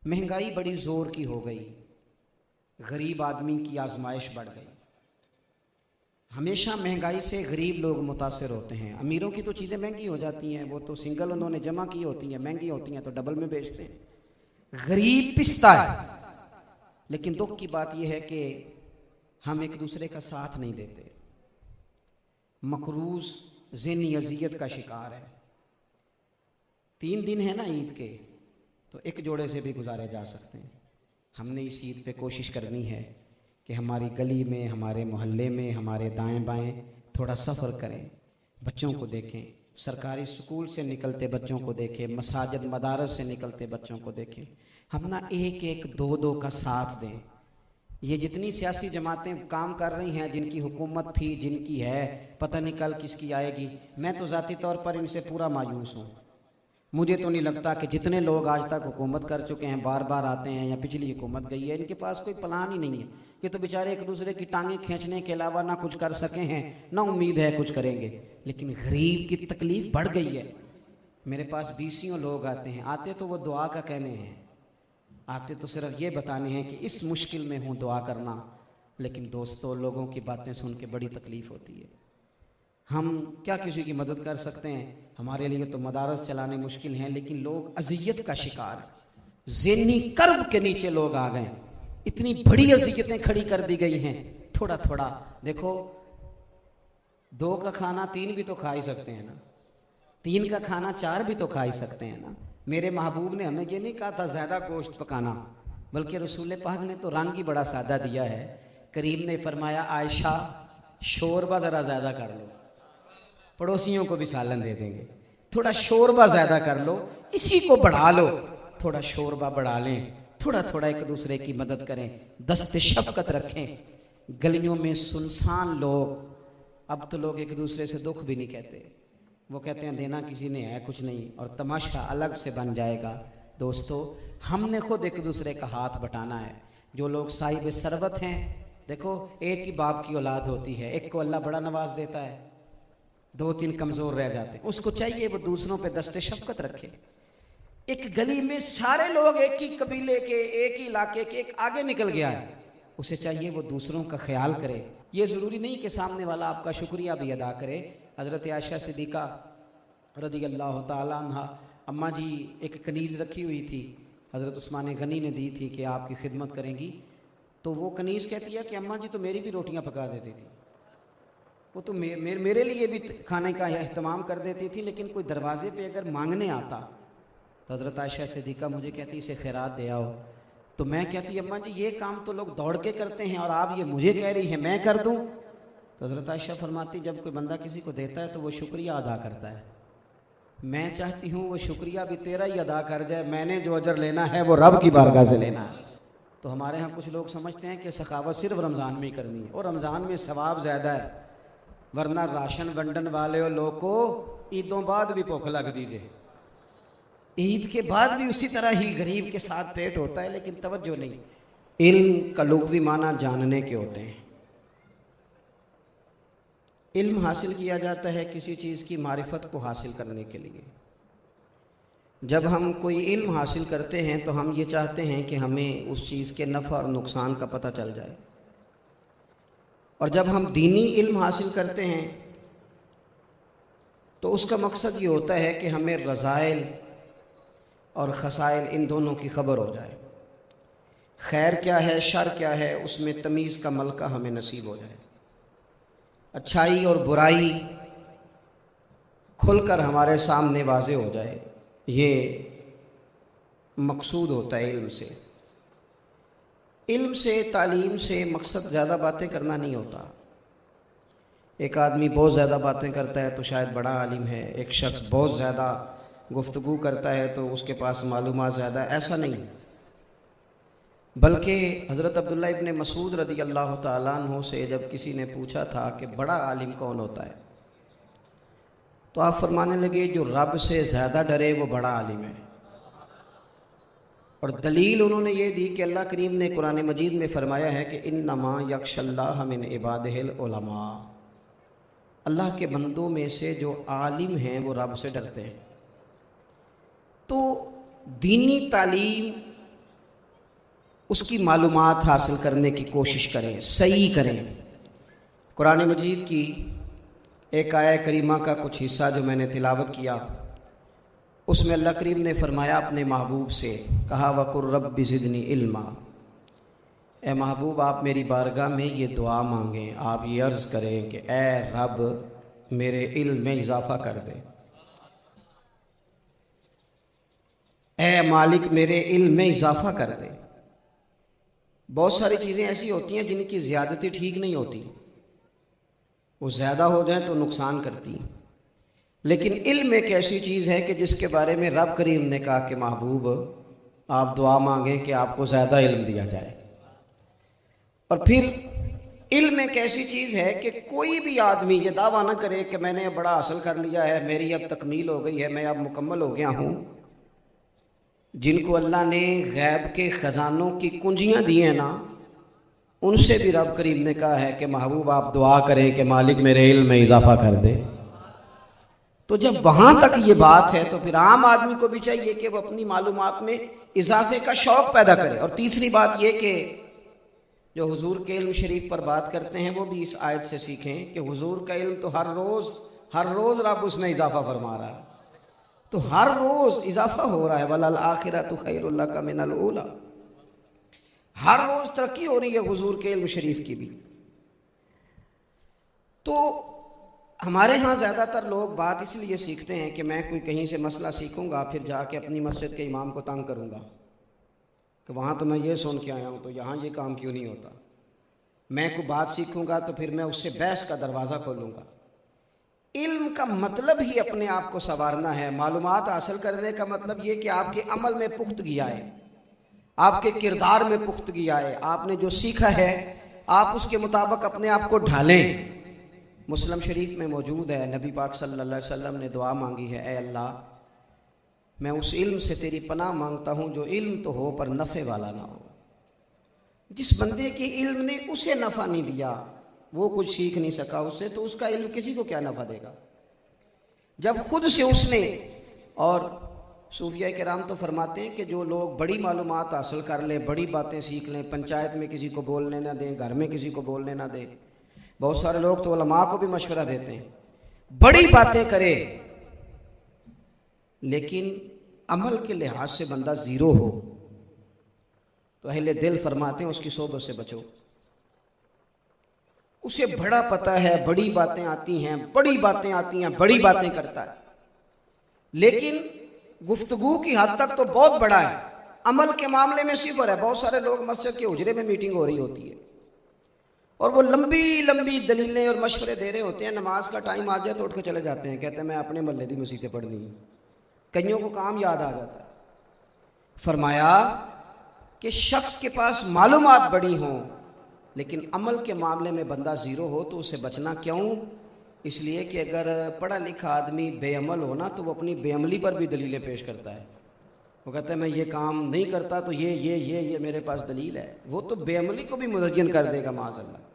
مہنگائی بڑی زور کی ہو گئی، غریب آدمی کی آزمائش بڑھ گئی۔ ہمیشہ مہنگائی سے غریب لوگ متاثر ہوتے ہیں۔ امیروں کی تو چیزیں مہنگی ہو جاتی ہیں، وہ تو سنگل انہوں نے جمع کی ہوتی ہیں، مہنگی ہوتی ہیں تو ڈبل میں بیچتے ہیں۔ غریب پستا ہے، لیکن دکھ کی بات یہ ہے کہ ہم ایک دوسرے کا ساتھ نہیں دیتے۔ مقروض ذہنی اذیت کا شکار ہے۔ 3 دن ہے نا عید کے، تو ایک جوڑے سے بھی گزارے جا سکتے ہیں۔ ہم نے اس عید پہ کوشش کرنی ہے کہ ہماری گلی میں، ہمارے محلے میں، ہمارے دائیں بائیں تھوڑا سفر کریں، بچوں کو دیکھیں، سرکاری سکول سے نکلتے بچوں کو دیکھیں، مساجد مدارس سے نکلتے بچوں کو دیکھیں۔ ہم نہ ایک ایک دو دو کا ساتھ دیں۔ یہ جتنی سیاسی جماعتیں کام کر رہی ہیں، جن کی حکومت تھی، جن کی ہے، پتہ نہیں کل کس کی آئے گی، میں تو ذاتی طور پر ان سے پورا مایوس ہوں۔ مجھے تو نہیں لگتا کہ جتنے لوگ آج تک حکومت کر چکے ہیں، بار بار آتے ہیں یا پچھلی حکومت گئی ہے، ان کے پاس کوئی پلان ہی نہیں ہے۔ یہ تو بیچارے ایک دوسرے کی ٹانگیں کھینچنے کے علاوہ نہ کچھ کر سکے ہیں، نہ امید ہے کچھ کریں گے۔ لیکن غریب کی تکلیف بڑھ گئی ہے۔ میرے پاس 20 لوگ آتے ہیں، آتے تو وہ دعا کا کہنے ہیں، آتے تو صرف یہ بتانے ہیں کہ اس مشکل میں ہوں دعا کرنا، لیکن دوستو لوگوں کی باتیں سن کے بڑی تکلیف ہوتی ہے۔ ہم کیا کسی کی مدد کر سکتے ہیں؟ ہمارے لیے تو مدارس چلانے مشکل ہیں، لیکن لوگ اذیت کا شکار ہیں۔ ذہنی کرب کے نیچے لوگ آ گئے، اتنی بڑی اذیتیں کھڑی کر دی گئی ہیں۔ تھوڑا تھوڑا دیکھو، 2 کا کھانا 3 بھی تو کھا ہی سکتے ہیں نا، 3 کا کھانا 4 بھی تو کھا ہی سکتے ہیں نا۔ میرے محبوب نے ہمیں یہ نہیں کہا تھا زیادہ گوشت پکانا، بلکہ رسول پاک نے تو رنگ ہی بڑا سادہ دیا ہے۔ کریم نے فرمایا عائشہ شوربہ ذرا زیادہ کر لو، پڑوسیوں کو بھی سالن دے دیں گے، تھوڑا شوربہ زیادہ کر لو، اسی کو بڑھا لو، تھوڑا شوربہ بڑھا لیں، تھوڑا تھوڑا ایک دوسرے کی مدد کریں، دست شفقت رکھیں۔ گلیوں میں سنسان لوگ، اب تو لوگ ایک دوسرے سے دکھ بھی نہیں کہتے، وہ کہتے ہیں دینا کسی نے ہے کچھ نہیں، اور تماشا الگ سے بن جائے گا۔ دوستو ہم نے خود ایک دوسرے کا ہاتھ بٹانا ہے۔ جو لوگ صاحب ثروت ہیں، دیکھو ایک ہی باپ کی اولاد ہوتی ہے، ایک کو اللہ بڑا نواز دیتا ہے، 2-3 کمزور رہ جاتے ہیں، اس کو چاہیے وہ دوسروں پہ دست شفقت رکھے۔ ایک گلی میں سارے لوگ ایک ہی قبیلے کے، ایک ہی علاقے کے، ایک آگے نکل گیا ہے، اسے چاہیے وہ دوسروں کا خیال کرے۔ یہ ضروری نہیں کہ سامنے والا آپ کا شکریہ بھی ادا کرے۔ حضرت عائشہ صدیقہ رضی اللہ تعالیٰ عنہ، اماں جی ایک کنیز رکھی ہوئی تھی، حضرت عثمان غنی نے دی تھی کہ آپ کی خدمت کریں گی، تو وہ کنیز کہتی ہے کہ اماں جی تو میری بھی روٹیاں پکا دیتی تھی، وہ تو میرے لیے بھی کھانے کا اہتمام کر دیتی تھی، لیکن کوئی دروازے پہ اگر مانگنے آتا تو حضرت عائشہ صدیقہ مجھے کہتی اسے خیرات دے آؤ، تو میں کہتی اماں جی یہ کام تو لوگ دوڑ کے کرتے ہیں اور آپ یہ مجھے کہہ رہی ہیں میں کر دوں؟ تو حضرت عائشہ فرماتی جب کوئی بندہ کسی کو دیتا ہے تو وہ شکریہ ادا کرتا ہے، میں چاہتی ہوں وہ شکریہ بھی تیرا ہی ادا کر جائے، میں نے جو اجر لینا ہے وہ رب کی بارگاہ سے لینا ہے۔ تو ہمارے ہاں کچھ لوگ سمجھتے ہیں کہ سخاوت صرف رمضان میں ہی کرنی ہے، اور رمضان میں ثواب زیادہ ہے، ورنہ راشن ونڈن والے لوگ کو عیدوں بعد بھی بھوک لگ دیجئے، عید کے بعد بھی اسی طرح ہی غریب کے ساتھ پیٹ ہوتا ہے، لیکن توجہ نہیں۔ علم کا لغوی معنی جاننے کے ہوتے ہیں۔ علم حاصل کیا جاتا ہے کسی چیز کی معرفت کو حاصل کرنے کے لیے۔ جب ہم کوئی علم حاصل کرتے ہیں تو ہم یہ چاہتے ہیں کہ ہمیں اس چیز کے نفع اور نقصان کا پتہ چل جائے، اور جب ہم دینی علم حاصل کرتے ہیں تو اس کا مقصد یہ ہوتا ہے کہ ہمیں رذائل اور خسائل ان دونوں کی خبر ہو جائے، خیر کیا ہے شر کیا ہے اس میں تمیز کا ملکہ ہمیں نصیب ہو جائے، اچھائی اور برائی کھل کر ہمارے سامنے واضح ہو جائے۔ یہ مقصود ہوتا ہے علم سے۔ علم سے، تعلیم سے مقصد زیادہ باتیں کرنا نہیں ہوتا۔ ایک آدمی بہت زیادہ باتیں کرتا ہے تو شاید بڑا عالم ہے، ایک شخص بہت زیادہ گفتگو کرتا ہے تو اس کے پاس معلومات زیادہ ہے، ایسا نہیں۔ بلکہ حضرت عبداللہ ابن مسعود رضی اللہ تعالیٰ عنہ سے جب کسی نے پوچھا تھا کہ بڑا عالم کون ہوتا ہے، تو آپ فرمانے لگے جو رب سے زیادہ ڈرے وہ بڑا عالم ہے۔ اور دلیل انہوں نے یہ دی کہ اللہ کریم نے قرآن مجید میں فرمایا ہے کہ انما یخشی اللہ من عبادہ العلماء، اللہ کے بندوں میں سے جو عالم ہیں وہ رب سے ڈرتے ہیں۔ تو دینی تعلیم اس کی معلومات حاصل کرنے کی کوشش کریں، صحیح کریں۔ قرآن مجید کی ایک آیہ کریمہ کا کچھ حصہ جو میں نے تلاوت کیا، اس میں اللہ کریم نے فرمایا اپنے محبوب سے، کہا وَقُلْ رَبِّ زِدْنِي عِلْمًا، اے محبوب آپ میری بارگاہ میں یہ دعا مانگیں، آپ یہ عرض کریں کہ اے رب میرے علم میں اضافہ کر دے، اے مالک میرے علم میں اضافہ کر دے۔ بہت ساری چیزیں ایسی ہوتی ہیں جن کی زیادتی ٹھیک نہیں ہوتی، وہ زیادہ ہو جائیں تو نقصان کرتی ہیں، لیکن علم ایک ایسی چیز ہے کہ جس کے بارے میں رب کریم نے کہا کہ محبوب آپ دعا مانگیں کہ آپ کو زیادہ علم دیا جائے۔ اور پھر علم ایک ایسی چیز ہے کہ کوئی بھی آدمی یہ دعویٰ نہ کرے کہ میں نے بڑا حاصل کر لیا ہے، میری اب تکمیل ہو گئی ہے، میں اب مکمل ہو گیا ہوں۔ جن کو اللہ نے غیب کے خزانوں کی کنجیاں دی ہیں نا، ان سے بھی رب کریم نے کہا ہے کہ محبوب آپ دعا کریں کہ مالک میرے علم میں اضافہ کر دے۔ تو جب وہاں تک یہ بات ہے تو پھر عام آدمی کو بھی چاہیے کہ وہ اپنی معلومات میں اضافے کا شوق پیدا کرے۔ اور تیسری بات یہ کہ جو حضور کے علم شریف پر بات کرتے ہیں وہ بھی اس آیت سے سیکھیں کہ حضور کا علم تو ہر روز رب اس میں اضافہ فرما رہا ہے، تو ہر روز اضافہ ہو رہا ہے۔ وَلَلْآخِرَةُ خَيْرٌ لَكَ مِنَ الْأُولَىٰ، ہر روز ترقی ہو رہی ہے حضور کے علم شریف کی بھی۔ تو ہمارے ہاں زیادہ تر لوگ بات اس لیے سیکھتے ہیں کہ میں کوئی کہیں سے مسئلہ سیکھوں گا پھر جا کے اپنی مسجد کے امام کو تنگ کروں گا کہ وہاں تو میں یہ سن کے آیا ہوں تو یہاں یہ کام کیوں نہیں ہوتا۔ میں کوئی بات سیکھوں گا تو پھر میں اس سے بحث کا دروازہ کھولوں گا۔ علم کا مطلب ہی اپنے آپ کو سنوارنا ہے۔ معلومات حاصل کرنے کا مطلب یہ کہ آپ کے عمل میں پختگی آئے، آپ کے کردار میں پختگی آئے، آپ نے جو سیکھا ہے آپ اس کے مطابق اپنے آپ کو ڈھالیں۔ مسلم شریف میں موجود ہے، نبی پاک صلی اللہ علیہ وسلم نے دعا مانگی ہے، اے اللہ میں اس علم سے تیری پناہ مانگتا ہوں جو علم تو ہو پر نفع والا نہ ہو۔ جس بندے کے علم نے اسے نفع نہیں دیا، وہ کچھ سیکھ نہیں سکا اس سے، تو اس کا علم کسی کو کیا نفع دے گا جب خود سے اس نے۔ اور صوفیہ کرام تو فرماتے ہیں کہ جو لوگ بڑی معلومات حاصل کر لیں، بڑی باتیں سیکھ لیں، پنچایت میں کسی کو بولنے نہ دیں، گھر میں کسی کو بولنے نہ دیں، بہت سارے لوگ تو علماء کو بھی مشورہ دیتے ہیں، بڑی باتیں کرے لیکن عمل کے لحاظ سے بندہ زیرو ہو تو اہل دل فرماتے ہیں اس کی صحبت سے بچو۔ اسے بڑا پتہ ہے، بڑی باتیں آتی ہیں، بڑی باتیں آتی ہیں، بڑی باتیں کرتا ہے، لیکن گفتگو کی حد تک تو بہت بڑا ہے، عمل کے معاملے میں صفر ہے۔ بہت سارے لوگ مسجد کے حجرے میں میٹنگ ہو رہی ہوتی ہے اور وہ لمبی لمبی دلیلیں اور مشورے دے رہے ہوتے ہیں، نماز کا ٹائم آ جائے تو اٹھ کے چلے جاتے ہیں، کہتے ہیں میں اپنے محلے دی مسیتیں پڑھنی ہیں۔ کئیوں کو کام یاد آ جاتا ہے۔ فرمایا کہ شخص کے پاس معلومات بڑی ہوں لیکن عمل کے معاملے میں بندہ زیرو ہو تو اسے بچنا کیوں؟ اس لیے کہ اگر پڑھا لکھا آدمی بے عمل ہونا تو وہ اپنی بے عملی پر بھی دلیلیں پیش کرتا ہے۔ وہ کہتا ہے میں یہ کام نہیں کرتا تو یہ میرے پاس دلیل ہے، وہ تو بے عملی کو بھی مزین کر دے گا معاذ اللہ۔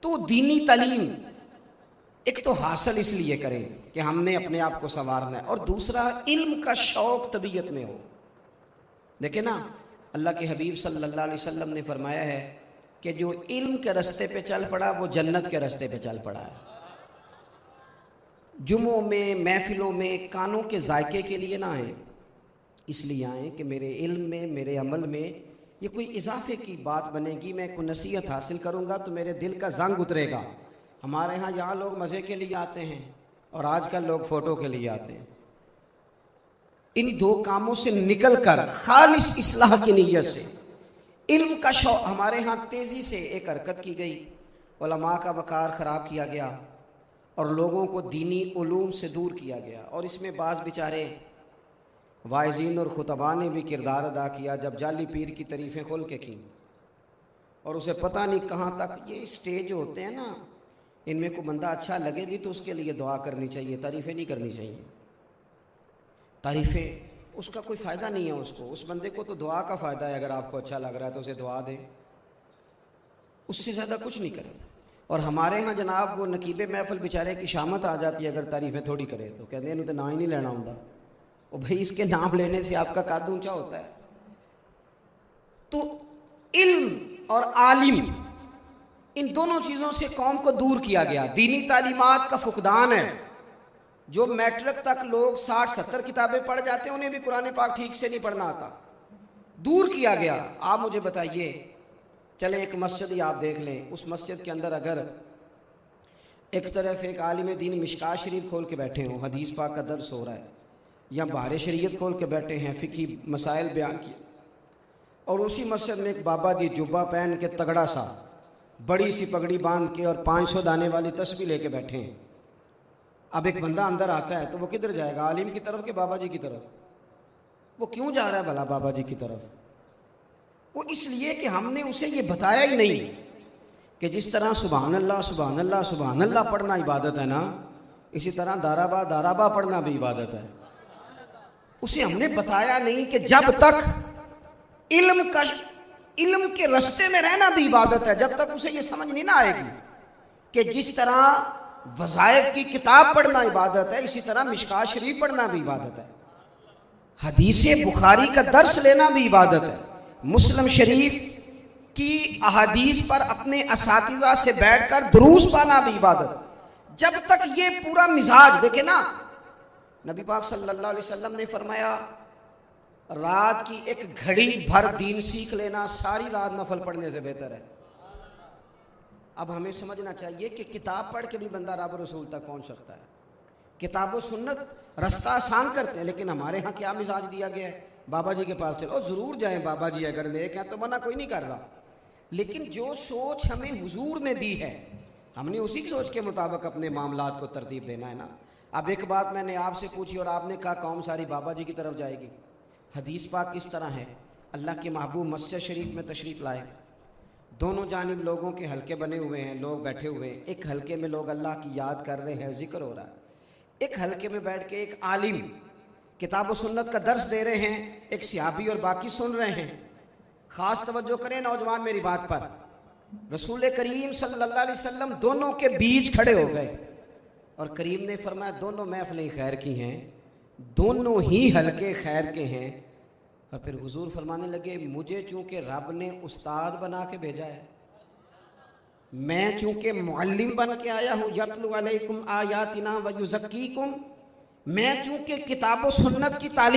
تو دینی تعلیم ایک تو حاصل اس لیے کریں کہ ہم نے اپنے آپ کو سنوارنا ہے، اور دوسرا علم کا شوق طبیعت میں ہو۔ دیکھیں نا، اللہ کے حبیب صلی اللہ علیہ وسلم نے فرمایا ہے کہ جو علم کے رستے پہ چل پڑا وہ جنت کے رستے پہ چل پڑا ہے۔ جمعوں میں، محفلوں میں کانوں کے ذائقے کے لیے نہ آئیں، اس لیے آئیں کہ میرے علم میں، میرے عمل میں یہ کوئی اضافے کی بات بنے گی، میں کوئی نصیحت حاصل کروں گا تو میرے دل کا زنگ اترے گا۔ ہمارے ہاں یہاں لوگ مزے کے لیے آتے ہیں اور آج کل لوگ فوٹو کے لیے آتے ہیں۔ ان دو کاموں سے نکل کر خالص اصلاح کی نیت سے علم کا شوق، ہمارے ہاں تیزی سے ایک حرکت کی گئی، علماء کا وقار خراب کیا گیا اور لوگوں کو دینی علوم سے دور کیا گیا، اور اس میں بعض بیچارے واعظین اور خطباء نے بھی کردار ادا کیا جب جعلی پیر کی تعریفیں کھول کے کیں، اور اسے پتہ نہیں کہاں تک۔ یہ اسٹیج ہوتے ہیں نا، ان میں کوئی بندہ اچھا لگے بھی تو اس کے لیے دعا کرنی چاہیے، تعریفیں نہیں کرنی چاہیے۔ تعریفیں اس کا کوئی فائدہ نہیں ہے، اس بندے کو تو دعا کا فائدہ ہے، اگر آپ کو اچھا لگ رہا ہے تو اسے دعا دیں، اس سے زیادہ کچھ نہیں کریں۔ اور ہمارے ہاں جناب وہ نقیب محفل بیچارے کی شامت آ جاتی ہے اگر تعریفیں تھوڑی کرے تو، کہتے ہیں انہوں تو نام ہی نہیں لینا ہوں گا، اور بھائی اس کے نام لینے سے آپ کا قد اونچا ہوتا ہے۔ تو علم اور عالم ان دونوں چیزوں سے قوم کو دور کیا گیا. دینی تعلیمات کا فقدان ہے. جو میٹرک تک لوگ 60-70 کتابیں پڑھ جاتے ہیں انہیں بھی قرآن پاک ٹھیک سے نہیں پڑھنا آتا. دور کیا گیا. آپ مجھے بتائیے، چلیں ایک مسجد ہی آپ دیکھ لیں، اس مسجد کے اندر اگر ایک طرف ایک عالم دین مشکاہ شریف کھول کے بیٹھے ہوں، حدیث پاک کا درس ہو رہا ہے، یا بہار شریعت کھول کے بیٹھے ہیں، فقہی مسائل بیان کیے، اور اسی مسجد میں ایک بابا جی جبہ پہن کے تگڑا سا بڑی سی پگڑی باندھ کے اور 500 دانے والی تسبیح لے کے بیٹھے ہیں. اب ایک بندہ اندر آتا ہے تو وہ کدھر جائے گا؟ عالم کی طرف کہ بابا جی کی طرف؟ وہ کیوں جا رہا ہے بھلا بابا جی کی طرف؟ وہ اس لیے کہ ہم نے اسے یہ بتایا ہی نہیں کہ جس طرح سبحان اللہ سبحان اللہ سبحان اللہ پڑھنا عبادت ہے نا، اسی طرح دارابا پڑھنا بھی عبادت ہے. اسے ہم نے بتایا نہیں کہ جب تک علم کے رستے میں رہنا بھی عبادت ہے. جب تک اسے یہ سمجھ نہیں نہ آئے گی کہ جس طرح وظائف کی کتاب پڑھنا عبادت ہے، اسی طرح مشکاہ شریف پڑھنا بھی عبادت ہے، حدیث بخاری کا درس لینا بھی عبادت ہے، مسلم شریف کی احادیث پر اپنے اساتذہ سے بیٹھ کر دروس پانا بھی عبادت ہے. جب تک یہ پورا مزاج دیکھیں نا، نبی پاک صلی اللہ علیہ وسلم نے فرمایا رات کی ایک گھڑی بھر دین سیکھ لینا ساری رات نفل پڑھنے سے بہتر ہے. اب ہمیں سمجھنا چاہیے کہ کتاب پڑھ کے بھی بندہ رب رسول تک پہنچ سکتا ہے. کتاب و سنت رستہ آسان کرتے ہیں، لیکن ہمارے ہاں کیا مزاج دیا گیا ہے؟ بابا جی کے پاس چلو، ضرور جائیں بابا جی اگر نیک ہیں تو منع کوئی نہیں کر رہا، لیکن جو سوچ ہمیں حضور نے دی ہے ہم نے اسی سوچ کے مطابق اپنے معاملات کو ترتیب دینا ہے نا. اب ایک بات میں نے آپ سے پوچھی اور آپ نے کہا قوم ساری بابا جی کی طرف جائے گی. حدیث پاک کس طرح ہے؟ اللہ کے محبوب مسجد شریف میں تشریف لائے، دونوں جانب لوگوں کے حلقے بنے ہوئے ہیں، لوگ بیٹھے ہوئے ہیں. ایک حلقے میں لوگ اللہ کی یاد کر رہے ہیں، ذکر ہو رہا ہے. ایک حلقے میں بیٹھ کے ایک عالم کتاب و سنت کا درس دے رہے ہیں، ایک صحابی اور باقی سن رہے ہیں. خاص توجہ کریں نوجوان میری بات پر. رسول کریم صلی اللہ علیہ وسلم دونوں کے بیچ کھڑے ہو گئے اور کریم نے فرمایا دونوں محفلیں خیر کی ہیں، دونوں ہی حلقے خیر کے ہیں. اور پھر حضور فرمانے لگے مجھے چونکہ رب نے استاد بنا کے بھیجا ہے، میں چونکہ معلم بن کے آیا ہوں، یتلو علیکم آیاتنا ویزکیکم، میں چونکہ کتاب و سنت کی تعلیم